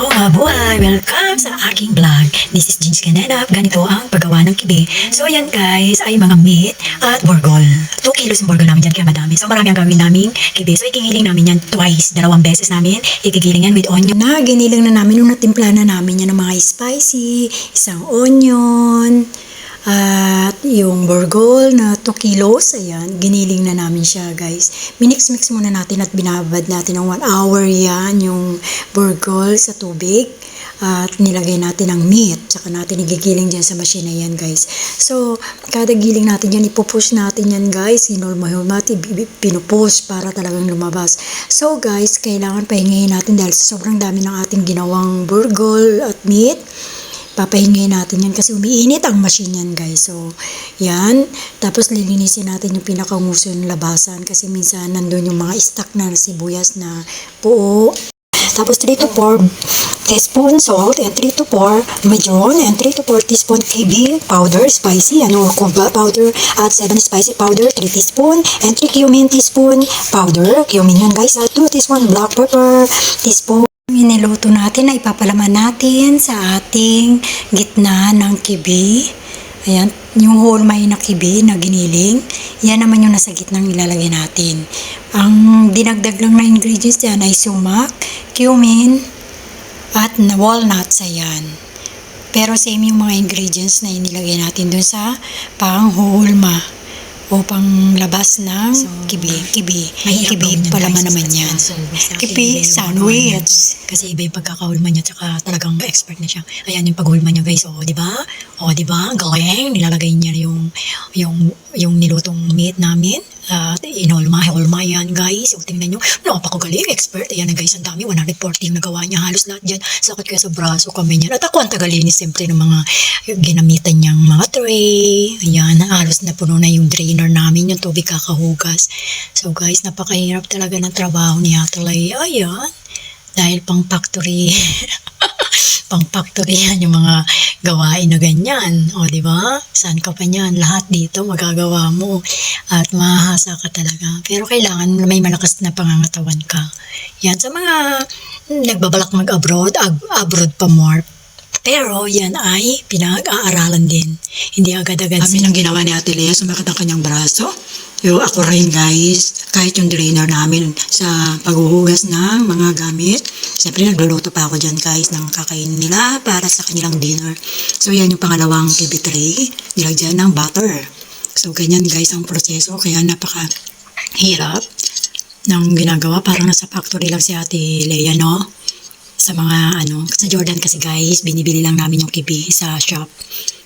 Oh, mabuhay! Welcome sa aking vlog. This is Jeans Canenap. Ganito ang paggawa ng kibe. So, yan guys, ay mga meat at burgol. 2 kilos yung burgol namin dyan, kaya madami. So, marami ang gawin naming kibe. So, ikigiling namin yan twice. 2 beses namin. Ikigiling yan with onion. Giniling na namin nung natimpla na namin yan ng mga spicy, isang onion, at yung burgol na 2 kilos, ayan, giniling na namin siya guys. Minix-mix muna natin at binabad natin ng 1 hour yan, yung burgol sa tubig. At nilagay natin ang meat, tsaka natin igigiling dyan sa machine na yan guys. So, kada giling natin yan, ipupush natin yan guys. Hinulma-hulma, pinupush para talagang lumabas. So guys, kailangan pahingayin natin dahil sa sobrang dami ng ating ginawang burgol at meat. Papahingayin natin yan kasi umiinit ang machine yan guys. So, yan. Tapos lilinisin natin yung pinakamuso yung labasan kasi minsan nandun yung mga stock na sibuyas na buo. Tapos 3 to 4 teaspoon salt and 3 to 4 majon and 3 to 4 teaspoon KB powder, spicy, kumba powder at 7 spicy powder, 3 teaspoon and 3 cumin teaspoon powder. Cumin yan guys at 2 teaspoon black pepper teaspoon. Iniluto natin na ipapalaman natin sa ating gitna ng kibi. Ayan, yung whole may na kibi na giniling. Yan naman yung nasa gitnang ilalagay natin. Ang dinagdag lang na ingredients yan ay sumac, cumin, at walnuts. Ayan. Pero same yung mga ingredients na inilagay natin dun sa panghulma o panglabas ng kibi. May kibi palaman naman yan. Kibi sandwich. Kasi iba yung pagkakahulma niya, tsaka talagang expert na siya. Ayan yung paghulma niya guys. O, di ba? O, di ba? Galing. Nilalagay niya yung nilutong meat namin. Hulma yan guys. O, tingnan nyo. Napakagaling. Expert. Ayan na guys. Ang dami. 140 yung nagawa niya. Halos lahat dyan. Sakit kaya sa braso kami niyan. At ako ang tagalinis siyempre ng mga ginamitan niyang mga tray. Ayan. Halos na puno na yung drainer namin. Yung tubig kakahugas. So guys, napakahirap talaga ng trabaho ni Atalay. Ayan. Dahil pang factory. Pang factory yan yung mga gawain na ganyan. O, di ba? Saan ka pa niyan? Lahat dito magagawa mo. At mahahasa ka talaga. Pero kailangan may malakas na pangangatawan ka. Yan. Sa mga nagbabalak mag-abroad, abroad pa more. Pero yan ay pinag-aaralan din. Hindi agad-agad. Kami nang ginawa ni Ate Lea, sumakit ang kanyang braso. Yung ako rin guys, kahit yung drainer namin sa paghuhugas ng mga gamit. Siyempre nagluluto pa ako dyan guys ng kakainin nila para sa kanilang dinner. So yan yung pangalawang TV tray, nilagyan ng butter. So ganyan guys ang proseso, kaya napakahirap ng ginagawa. Parang nasa factory lang si Ate Lea, no? Sa mga sa Jordan kasi guys, binibili lang namin yung kibi sa shop.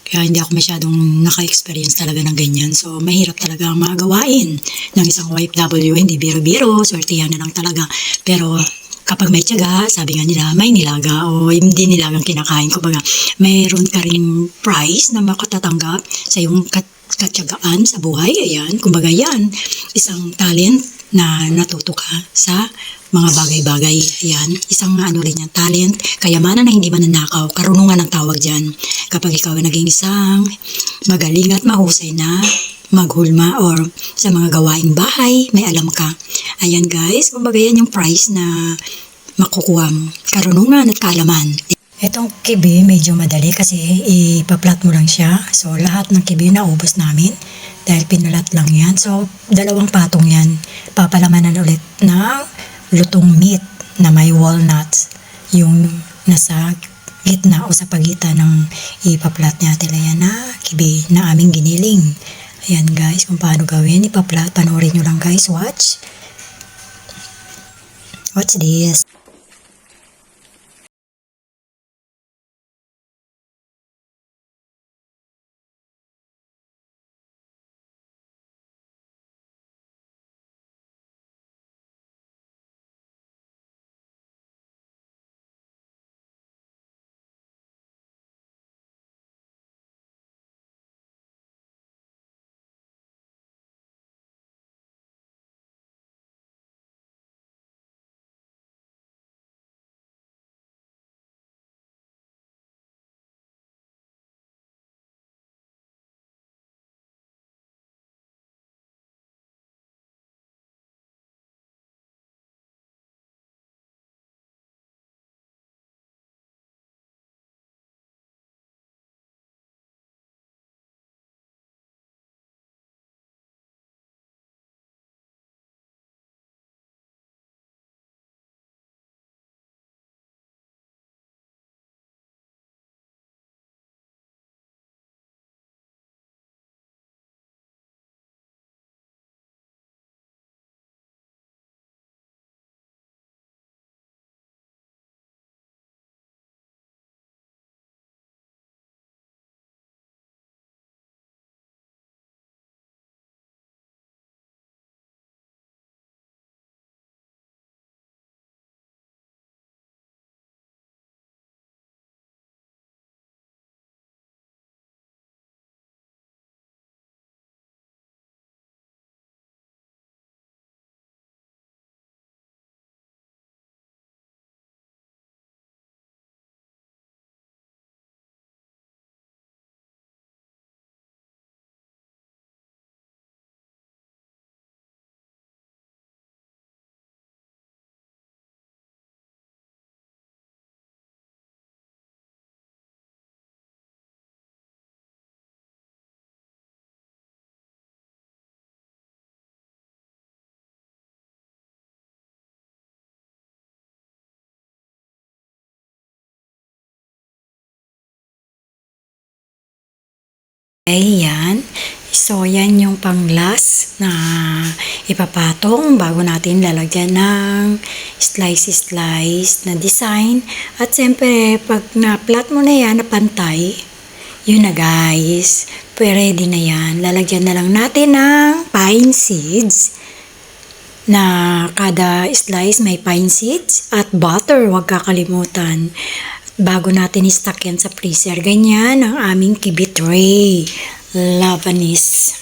Kaya hindi ako masyadong naka-experience talaga ng ganyan. So, mahirap talaga ang mga gawain ng isang OFW. Hindi biro-biro, swertihan na lang talaga. Pero, kapag may tiyaga, sabi nga nila, may nilaga o hindi nilagang kinakain. Kumbaga, mayroon ka rin prize na makatatanggap sa iyong katyagaan sa buhay. Ayan, kumbaga yan, isang talent na natuto ka sa mga bagay-bagay. Ayan, isang rin yan, talent, kayamanan na hindi mananakaw, karunungan ang tawag dyan. Kapag ikaw ay naging isang magaling at mahusay na maghulma or sa mga gawaing bahay, may alam ka. Ayan guys, kumbaga yan yung prize na makukuha mo, karunungan at kaalaman. Itong kibi medyo madali kasi ipaplat mo lang siya. So lahat ng kibi naubos namin dahil pinulat lang yan. So 2 patong yan. Papalamanan ulit ng lutong meat na may walnuts. Yung nasa gitna o sa pagitan ng ipaplat niya Lea na kibi na aming giniling. Ayan guys, kung paano gawin ipaplat. Panoorin nyo lang guys. Watch this. Ayan. So, yan yung pang-last na ipapatong bago natin lalagyan ng slice na design. At siyempre, pag na-plot mo na yan na pantay, yun na guys. Ready na yan. Lalagyan na lang natin ng pine seeds na kada slice may pine seeds at butter. Huwag kakalimutan. Bago natin i-stack yan sa freezer. Ganyan ang aming kibi tray. Lebanese.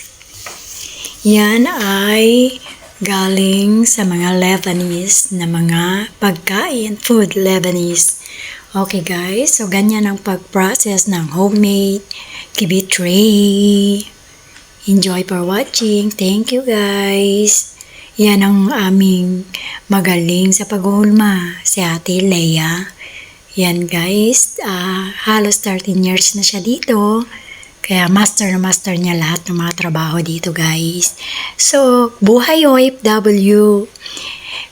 Yan ay galing sa mga Lebanese na mga pagkain. Food Lebanese. Okay guys, so ganyan ang pag-process ng homemade kibi tray. Enjoy for watching. Thank you guys. Yan ang aming magaling sa paghuhulma, si Ate Leia. Yan guys, halos 13 years na siya dito. Kaya master na master niya lahat ng mga trabaho dito guys. So, buhay OFW.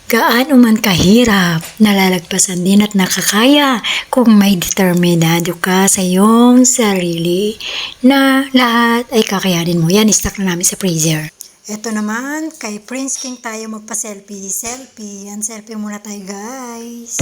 Gaano man kahirap, nalalagpasan din at nakakaya kung may determinado ka sa iyong sarili na lahat ay kakayanin mo. Yan, stock na namin sa freezer. Ito naman, kay Prince King tayo magpa-selfie. Yan, selfie muna tayo guys.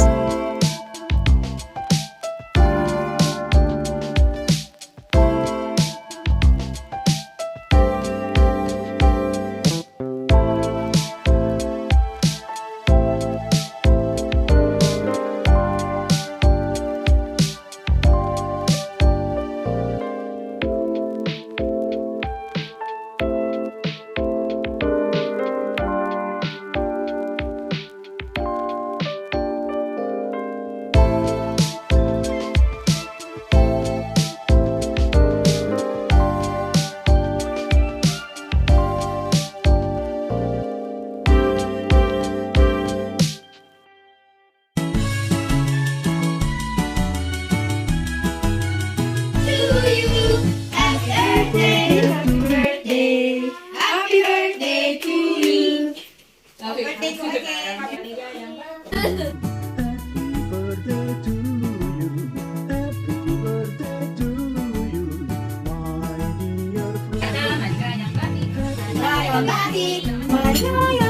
Bye.